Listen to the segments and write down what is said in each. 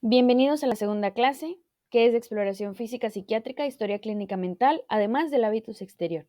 Bienvenidos a la segunda clase, que es de exploración física psiquiátrica, historia clínica mental, además del hábitus exterior.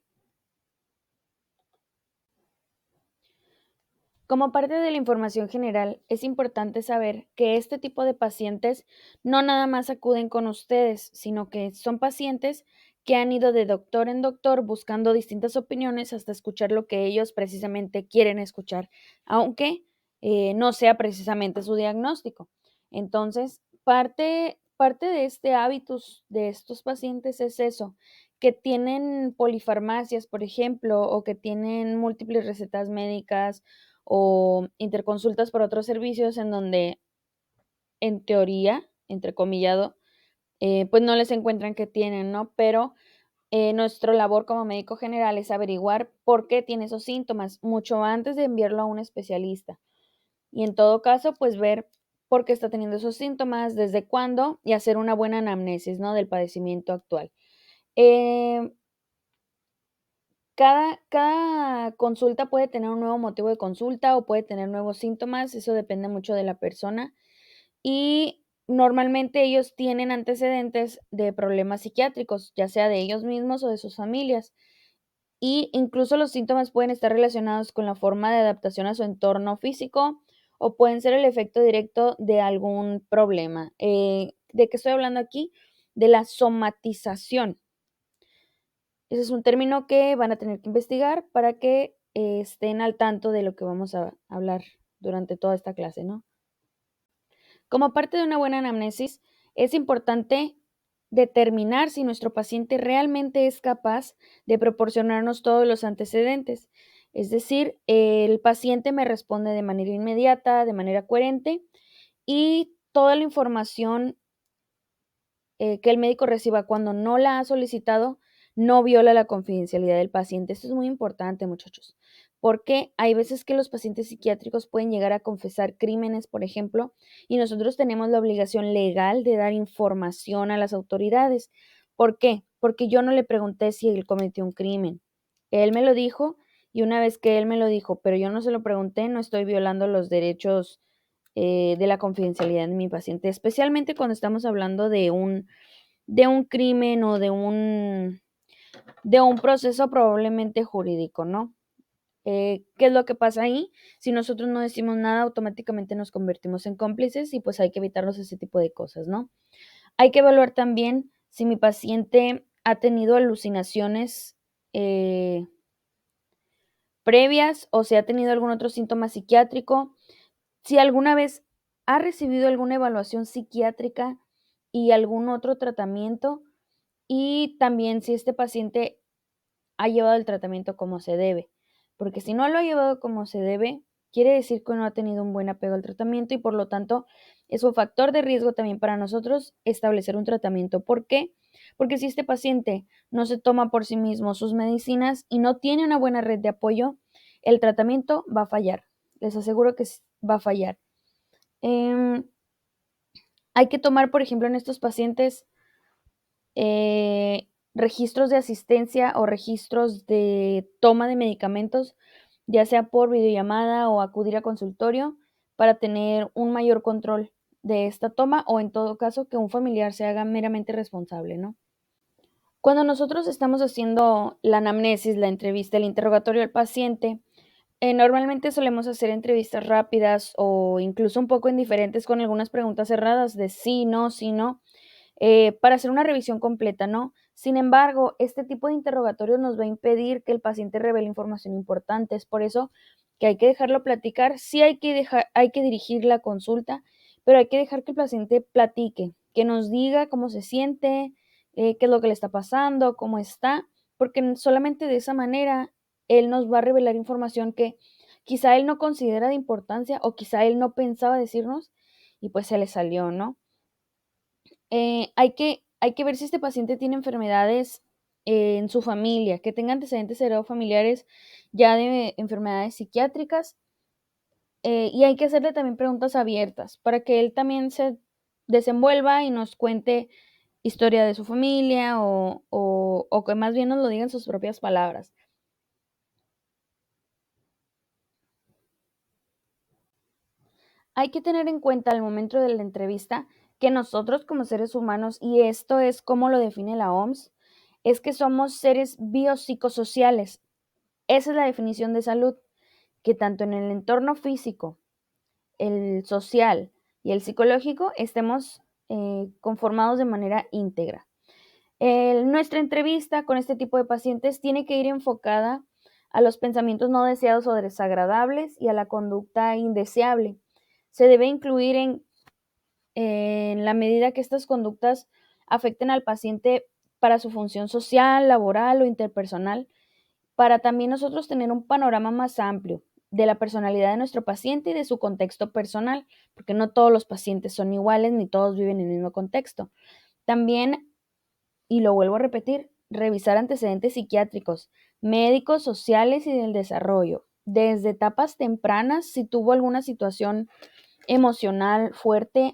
Como parte de la información general, es importante saber que este tipo de pacientes no nada más acuden con ustedes, sino que son pacientes que han ido de doctor en doctor buscando distintas opiniones hasta escuchar lo que ellos precisamente quieren escuchar, aunque no sea precisamente su diagnóstico. Entonces, parte de este hábitus de estos pacientes es eso, que tienen polifarmacias, por ejemplo, o que tienen múltiples recetas médicas o interconsultas por otros servicios en donde, en teoría, entrecomillado, pues no les encuentran qué tienen, ¿no? Pero nuestra labor como médico general es averiguar por qué tiene esos síntomas mucho antes de enviarlo a un especialista. Y en todo caso, pues ver por qué está teniendo esos síntomas, desde cuándo y hacer una buena anamnesis, ¿no? Del padecimiento actual. Eh, cada consulta puede tener un nuevo motivo de consulta o puede tener nuevos síntomas, eso depende mucho de la persona. Y normalmente ellos tienen antecedentes de problemas psiquiátricos, ya sea de ellos mismos o de sus familias. Y incluso los síntomas pueden estar relacionados con la forma de adaptación a su entorno físico o pueden ser el efecto directo de algún problema. ¿De qué estoy hablando aquí? De la somatización. Ese es un término que van a tener que investigar para que estén al tanto de lo que vamos a hablar durante toda esta clase, ¿no? Como parte de una buena anamnesis, es importante determinar si nuestro paciente realmente es capaz de proporcionarnos todos los antecedentes. Es decir, el paciente me responde de manera inmediata, de manera coherente y toda la información que el médico reciba cuando no la ha solicitado no viola la confidencialidad del paciente. Esto es muy importante, muchachos, porque hay veces que los pacientes psiquiátricos pueden llegar a confesar crímenes, por ejemplo, y nosotros tenemos la obligación legal de dar información a las autoridades. ¿Por qué? Porque yo no le pregunté si él cometió un crimen. Él me lo dijo y una vez que él me lo dijo, pero yo no se lo pregunté, no estoy violando los derechos de la confidencialidad de mi paciente, especialmente cuando estamos hablando de un crimen o de un proceso probablemente jurídico, ¿no? ¿Qué es lo que pasa ahí? Si nosotros no decimos nada, automáticamente nos convertimos en cómplices y pues hay que evitarnos ese tipo de cosas, ¿no? Hay que evaluar también si mi paciente ha tenido alucinaciones previas o si ha tenido algún otro síntoma psiquiátrico, si alguna vez ha recibido alguna evaluación psiquiátrica y algún otro tratamiento, y también si este paciente ha llevado el tratamiento como se debe, porque si no lo ha llevado como se debe, quiere decir que no ha tenido un buen apego al tratamiento y por lo tanto es un factor de riesgo también para nosotros establecer un tratamiento. ¿Por qué? Porque si este paciente no se toma por sí mismo sus medicinas y no tiene una buena red de apoyo, el tratamiento va a fallar. Les aseguro que va a fallar. Em, Hay que tomar, por ejemplo, en estos pacientes registros de asistencia o registros de toma de medicamentos, ya sea por videollamada o acudir a consultorio para tener un mayor control de esta toma o en todo caso que un familiar se haga meramente responsable, ¿no? Cuando nosotros estamos haciendo la anamnesis, la entrevista, el interrogatorio al paciente, normalmente solemos hacer entrevistas rápidas o incluso un poco indiferentes con algunas preguntas cerradas de sí, no, para hacer una revisión completa, ¿no? Sin embargo, este tipo de interrogatorio nos va a impedir que el paciente revele información importante. Es por eso que hay que dejarlo platicar. Sí hay que dirigir la consulta, pero hay que dejar que el paciente platique, que nos diga cómo se siente, qué es lo que le está pasando, cómo está, porque solamente de esa manera él nos va a revelar información que quizá él no considera de importancia o quizá él no pensaba decirnos y pues se le salió, ¿no? Hay que ver si este paciente tiene enfermedades en su familia, que tenga antecedentes heredofamiliares ya de enfermedades psiquiátricas, y hay que hacerle también preguntas abiertas para que él también se desenvuelva y nos cuente historia de su familia o que más bien nos lo diga en sus propias palabras. Hay que tener en cuenta al momento de la entrevista que nosotros como seres humanos, y esto es como lo define la OMS, es que somos seres biopsicosociales. Esa es la definición de salud, que tanto en el entorno físico, el social y el psicológico estemos conformados de manera íntegra. Nuestra entrevista con este tipo de pacientes tiene que ir enfocada a los pensamientos no deseados o desagradables y a la conducta indeseable. Se debe incluir en la medida que estas conductas afecten al paciente para su función social, laboral o interpersonal, para también nosotros tener un panorama más amplio de la personalidad de nuestro paciente y de su contexto personal, porque no todos los pacientes son iguales ni todos viven en el mismo contexto. También, y lo vuelvo a repetir, revisar antecedentes psiquiátricos, médicos, sociales y del desarrollo, desde etapas tempranas, si tuvo alguna situación emocional fuerte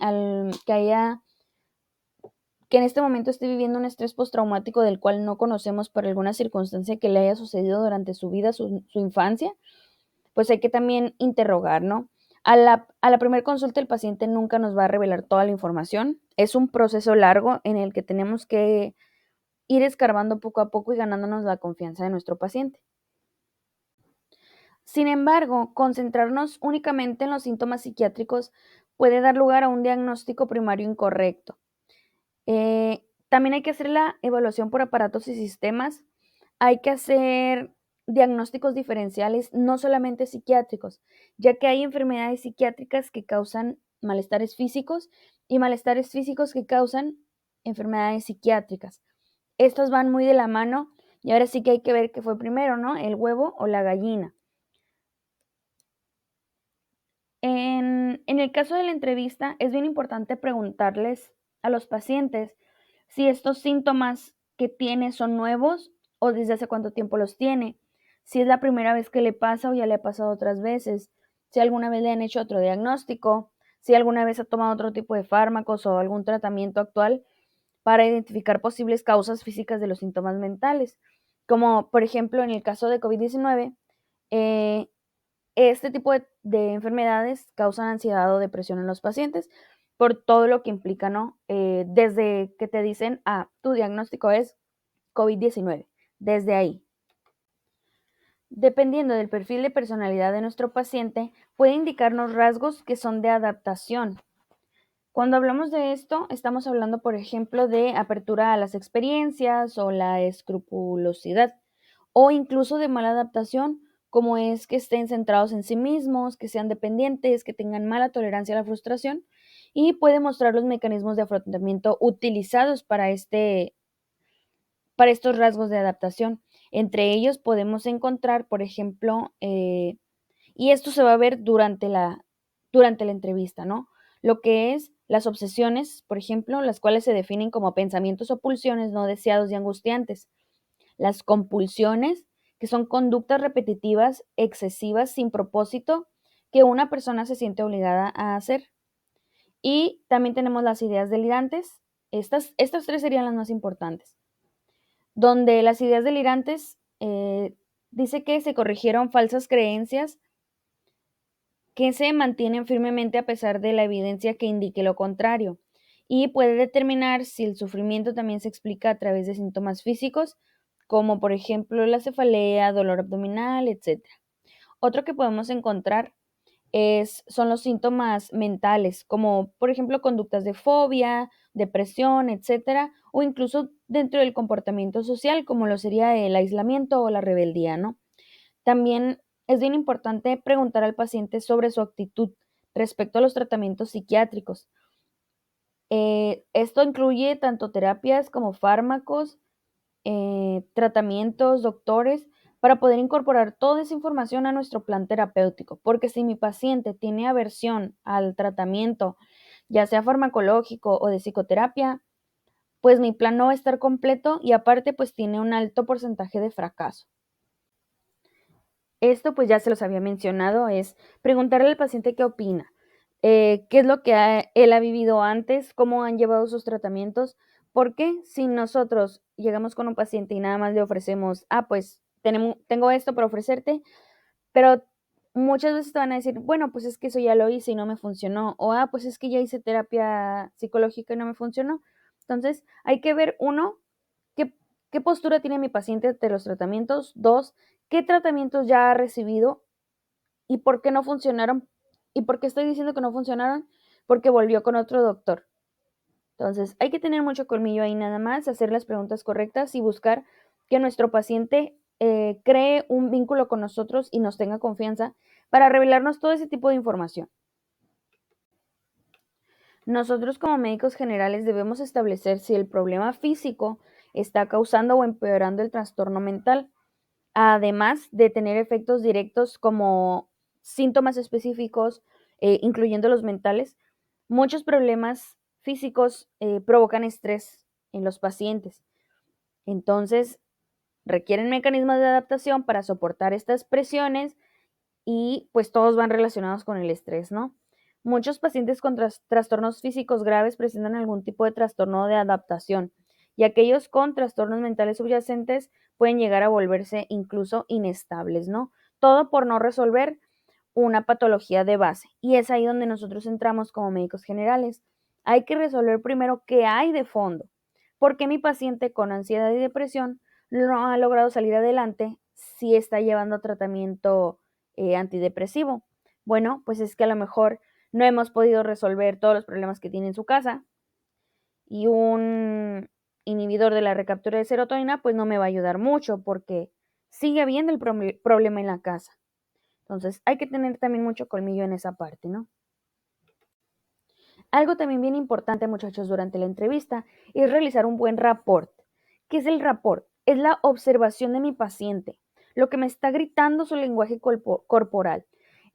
que en este momento esté viviendo un estrés postraumático del cual no conocemos por alguna circunstancia que le haya sucedido durante su vida, su infancia, pues hay que también interrogar, ¿no? A la primera consulta el paciente nunca nos va a revelar toda la información. Es un proceso largo en el que tenemos que ir escarbando poco a poco y ganándonos la confianza de nuestro paciente. Sin embargo, concentrarnos únicamente en los síntomas psiquiátricos puede dar lugar a un diagnóstico primario incorrecto. También hay que hacer la evaluación por aparatos y sistemas. Hay que hacer diagnósticos diferenciales, no solamente psiquiátricos, ya que hay enfermedades psiquiátricas que causan malestares físicos y malestares físicos que causan enfermedades psiquiátricas. Estas van muy de la mano y ahora sí que hay que ver qué fue primero, ¿no? El huevo o la gallina. En el caso de la entrevista, es bien importante preguntarles a los pacientes si estos síntomas que tiene son nuevos o desde hace cuánto tiempo los tiene, si es la primera vez que le pasa o ya le ha pasado otras veces, si alguna vez le han hecho otro diagnóstico, si alguna vez ha tomado otro tipo de fármacos o algún tratamiento actual para identificar posibles causas físicas de los síntomas mentales, como por ejemplo en el caso de COVID-19. Este tipo de enfermedades causan ansiedad o depresión en los pacientes por todo lo que implica, ¿no? Desde que te dicen, tu diagnóstico es COVID-19, desde ahí. Dependiendo del perfil de personalidad de nuestro paciente, puede indicarnos rasgos que son de adaptación. Cuando hablamos de esto, estamos hablando, por ejemplo, de apertura a las experiencias o la escrupulosidad, o incluso de mala adaptación, como es que estén centrados en sí mismos, que sean dependientes, que tengan mala tolerancia a la frustración, y puede mostrar los mecanismos de afrontamiento utilizados para estos rasgos de adaptación. Entre ellos podemos encontrar, por ejemplo, y esto se va a ver durante la entrevista, ¿no? Lo que es las obsesiones, por ejemplo, las cuales se definen como pensamientos o pulsiones no deseados y angustiantes. Las compulsiones, que son conductas repetitivas, excesivas, sin propósito, que una persona se siente obligada a hacer. Y también tenemos las ideas delirantes. Estas tres serían las más importantes. Donde las ideas delirantes dice que se corrigieron falsas creencias que se mantienen firmemente a pesar de la evidencia que indique lo contrario, y puede determinar si el sufrimiento también se explica a través de síntomas físicos, como por ejemplo la cefalea, dolor abdominal, etc. Otro que podemos encontrar son los síntomas mentales, como por ejemplo conductas de fobia, depresión, etcétera, o incluso dentro del comportamiento social, como lo sería el aislamiento o la rebeldía, ¿no? También es bien importante preguntar al paciente sobre su actitud respecto a los tratamientos psiquiátricos. Esto incluye tanto terapias como fármacos, tratamientos, doctores, para poder incorporar toda esa información a nuestro plan terapéutico. Porque si mi paciente tiene aversión al tratamiento, ya sea farmacológico o de psicoterapia, pues mi plan no va a estar completo y aparte pues tiene un alto porcentaje de fracaso. Esto pues ya se los había mencionado, es preguntarle al paciente qué opina, qué es lo que él ha vivido antes, cómo han llevado sus tratamientos, porque si nosotros llegamos con un paciente y nada más le ofrecemos, pues tengo esto para ofrecerte, pero muchas veces te van a decir, bueno, pues es que eso ya lo hice y no me funcionó, o pues es que ya hice terapia psicológica y no me funcionó. Entonces, hay que ver, uno, qué, qué postura tiene mi paciente ante los tratamientos, dos, qué tratamientos ya ha recibido y por qué no funcionaron, y por qué estoy diciendo que no funcionaron, porque volvió con otro doctor. Entonces, hay que tener mucho colmillo ahí nada más, hacer las preguntas correctas y buscar que nuestro paciente cree un vínculo con nosotros y nos tenga confianza para revelarnos todo ese tipo de información. Nosotros como médicos generales debemos establecer si el problema físico está causando o empeorando el trastorno mental, además de tener efectos directos como síntomas específicos, incluyendo los mentales. Muchos problemas físicos provocan estrés en los pacientes. Entonces, requieren mecanismos de adaptación para soportar estas presiones y pues todos van relacionados con el estrés, ¿no? Muchos pacientes con trastornos físicos graves presentan algún tipo de trastorno de adaptación y aquellos con trastornos mentales subyacentes pueden llegar a volverse incluso inestables, ¿no? Todo por no resolver una patología de base. Y es ahí donde nosotros entramos como médicos generales. Hay que resolver primero qué hay de fondo. ¿Por qué mi paciente con ansiedad y depresión no ha logrado salir adelante si está llevando tratamiento antidepresivo? Bueno, pues es que a lo mejor no hemos podido resolver todos los problemas que tiene en su casa y un inhibidor de la recaptura de serotonina pues no me va a ayudar mucho porque sigue habiendo el problema en la casa. Entonces hay que tener también mucho colmillo en esa parte, ¿no? Algo también bien importante, muchachos, durante la entrevista es realizar un buen rapport. ¿Qué es el rapport? Es la observación de mi paciente, lo que me está gritando su lenguaje corporal.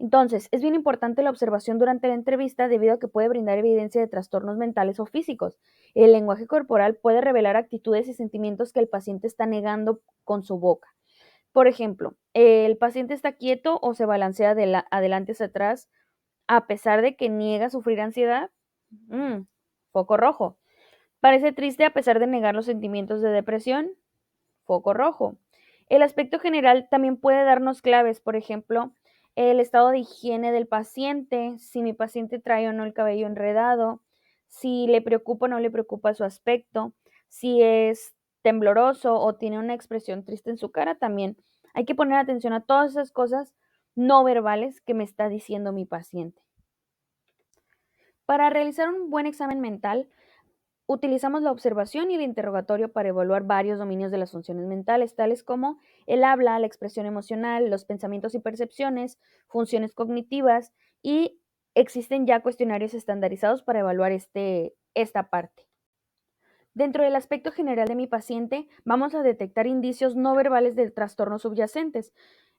Entonces, es bien importante la observación durante la entrevista debido a que puede brindar evidencia de trastornos mentales o físicos. El lenguaje corporal puede revelar actitudes y sentimientos que el paciente está negando con su boca. Por ejemplo, el paciente está quieto o se balancea de adelante hacia atrás a pesar de que niega sufrir ansiedad. Mm, foco rojo. Parece triste a pesar de negar los sentimientos de depresión. Foco rojo. El aspecto general también puede darnos claves, por ejemplo, el estado de higiene del paciente, si mi paciente trae o no el cabello enredado, si le preocupa o no le preocupa su aspecto, si es tembloroso o tiene una expresión triste en su cara, también hay que poner atención a todas esas cosas no verbales que me está diciendo mi paciente. Para realizar un buen examen mental, utilizamos la observación y el interrogatorio para evaluar varios dominios de las funciones mentales, tales como el habla, la expresión emocional, los pensamientos y percepciones, funciones cognitivas y existen ya cuestionarios estandarizados para evaluar esta parte. Dentro del aspecto general de mi paciente, vamos a detectar indicios no verbales de trastornos subyacentes.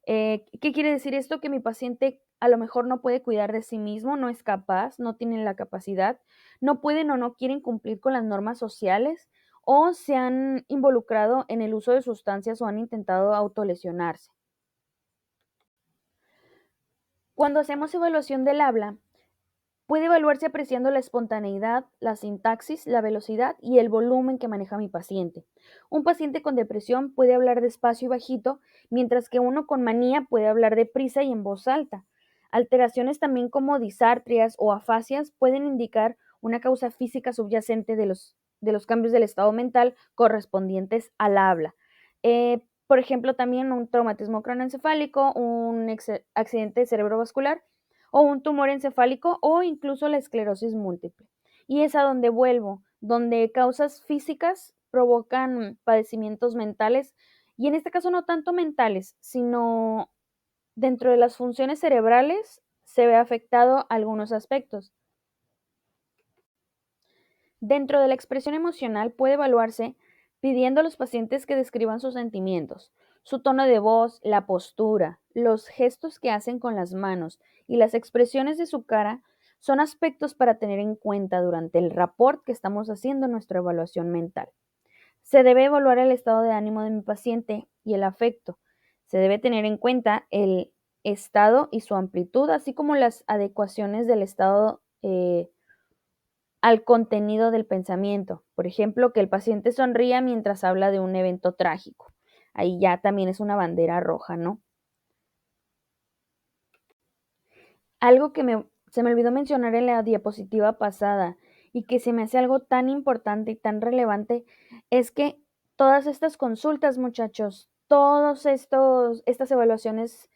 ¿Qué quiere decir esto? Que mi paciente a lo mejor no puede cuidar de sí mismo, no es capaz, no tiene la capacidad, no pueden o no quieren cumplir con las normas sociales o se han involucrado en el uso de sustancias o han intentado autolesionarse. Cuando hacemos evaluación del habla, puede evaluarse apreciando la espontaneidad, la sintaxis, la velocidad y el volumen que maneja mi paciente. Un paciente con depresión puede hablar despacio y bajito, mientras que uno con manía puede hablar deprisa y en voz alta. Alteraciones también como disartrias o afasias pueden indicar una causa física subyacente de los cambios del estado mental correspondientes al habla. Por ejemplo, también un traumatismo craneoencefálico, un accidente cerebrovascular o un tumor encefálico o incluso la esclerosis múltiple. Y es a donde vuelvo, donde causas físicas provocan padecimientos mentales y en este caso no tanto mentales, sino dentro de las funciones cerebrales se ve afectado algunos aspectos. Dentro de la expresión emocional puede evaluarse pidiendo a los pacientes que describan sus sentimientos, su tono de voz, la postura, los gestos que hacen con las manos y las expresiones de su cara son aspectos para tener en cuenta durante el rapport que estamos haciendo en nuestra evaluación mental. Se debe evaluar el estado de ánimo de mi paciente y el afecto. Se debe tener en cuenta el estado y su amplitud, así como las adecuaciones del estado al contenido del pensamiento. Por ejemplo, que el paciente sonría mientras habla de un evento trágico. Ahí ya también es una bandera roja, ¿no? Algo que se me olvidó mencionar en la diapositiva pasada y que se me hace algo tan importante y tan relevante es que todas estas consultas, muchachos, estas evaluaciones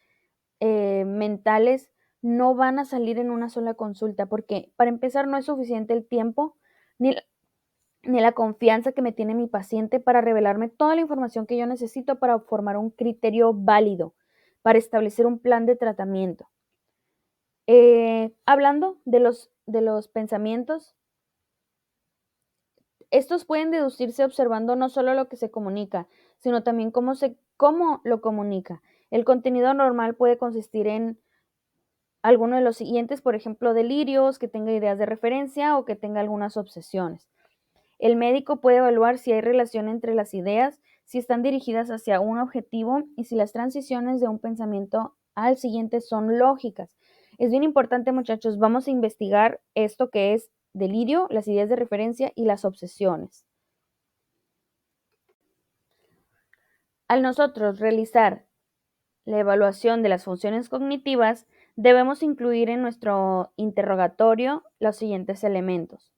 mentales no van a salir en una sola consulta, porque para empezar no es suficiente el tiempo ni, ni la confianza que me tiene mi paciente para revelarme toda la información que yo necesito para formar un criterio válido, para establecer un plan de tratamiento. Hablando de los pensamientos, estos pueden deducirse observando no solo lo que se comunica, sino también cómo lo comunica. El contenido normal puede consistir en alguno de los siguientes, por ejemplo, delirios, que tenga ideas de referencia o que tenga algunas obsesiones. El médico puede evaluar si hay relación entre las ideas, si están dirigidas hacia un objetivo y si las transiciones de un pensamiento al siguiente son lógicas. Es bien importante, muchachos, vamos a investigar esto que es delirio, las ideas de referencia y las obsesiones. Al nosotros realizar la evaluación de las funciones cognitivas, debemos incluir en nuestro interrogatorio los siguientes elementos: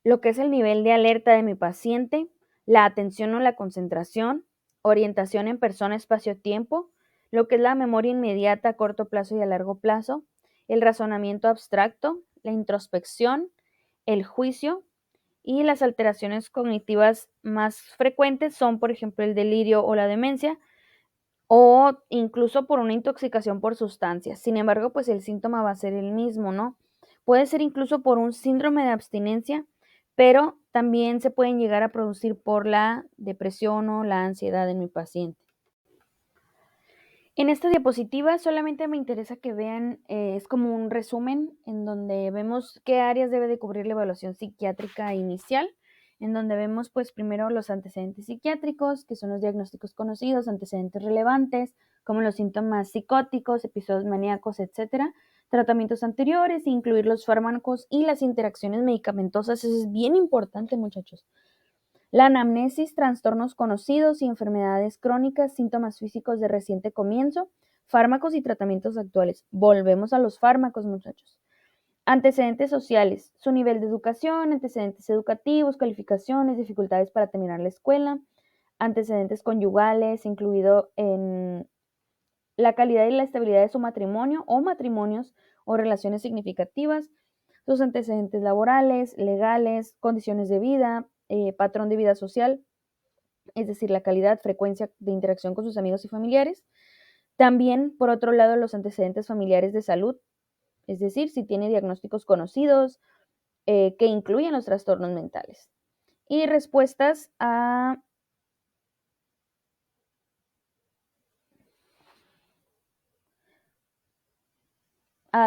lo que es el nivel de alerta de mi paciente, la atención o la concentración, orientación en persona, espacio-tiempo, lo que es la memoria inmediata a corto plazo y a largo plazo, el razonamiento abstracto, la introspección, el juicio, y las alteraciones cognitivas más frecuentes son, por ejemplo, el delirio o la demencia, o incluso por una intoxicación por sustancias. Sin embargo, pues el síntoma va a ser el mismo, ¿no? Puede ser incluso por un síndrome de abstinencia, pero también se pueden llegar a producir por la depresión o la ansiedad en mi paciente. En esta diapositiva solamente me interesa que vean, es como un resumen en donde vemos qué áreas debe de cubrir la evaluación psiquiátrica inicial, en donde vemos pues primero los antecedentes psiquiátricos, que son los diagnósticos conocidos, antecedentes relevantes, como los síntomas psicóticos, episodios maníacos, etcétera, tratamientos anteriores, incluir los fármacos y las interacciones medicamentosas. Eso es bien importante, muchachos. La anamnesis, trastornos conocidos y enfermedades crónicas, síntomas físicos de reciente comienzo, fármacos y tratamientos actuales. Volvemos a los fármacos, muchachos. Antecedentes sociales, su nivel de educación, antecedentes educativos, calificaciones, dificultades para terminar la escuela, antecedentes conyugales, incluido en la calidad y la estabilidad de su matrimonio o matrimonios o relaciones significativas, sus antecedentes laborales, legales, condiciones de vida, patrón de vida social, es decir, la calidad, frecuencia de interacción con sus amigos y familiares. También, por otro lado, los antecedentes familiares de salud, es decir, si tiene diagnósticos conocidos que incluyen los trastornos mentales. Y respuestas a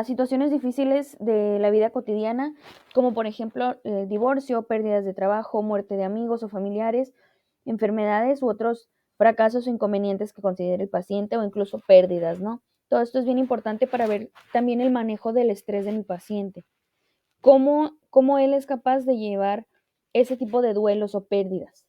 situaciones difíciles de la vida cotidiana, como por ejemplo el divorcio, pérdidas de trabajo, muerte de amigos o familiares, enfermedades u otros fracasos o inconvenientes que considere el paciente o incluso pérdidas, ¿no? Todo esto es bien importante para ver también el manejo del estrés de mi paciente, cómo él es capaz de llevar ese tipo de duelos o pérdidas.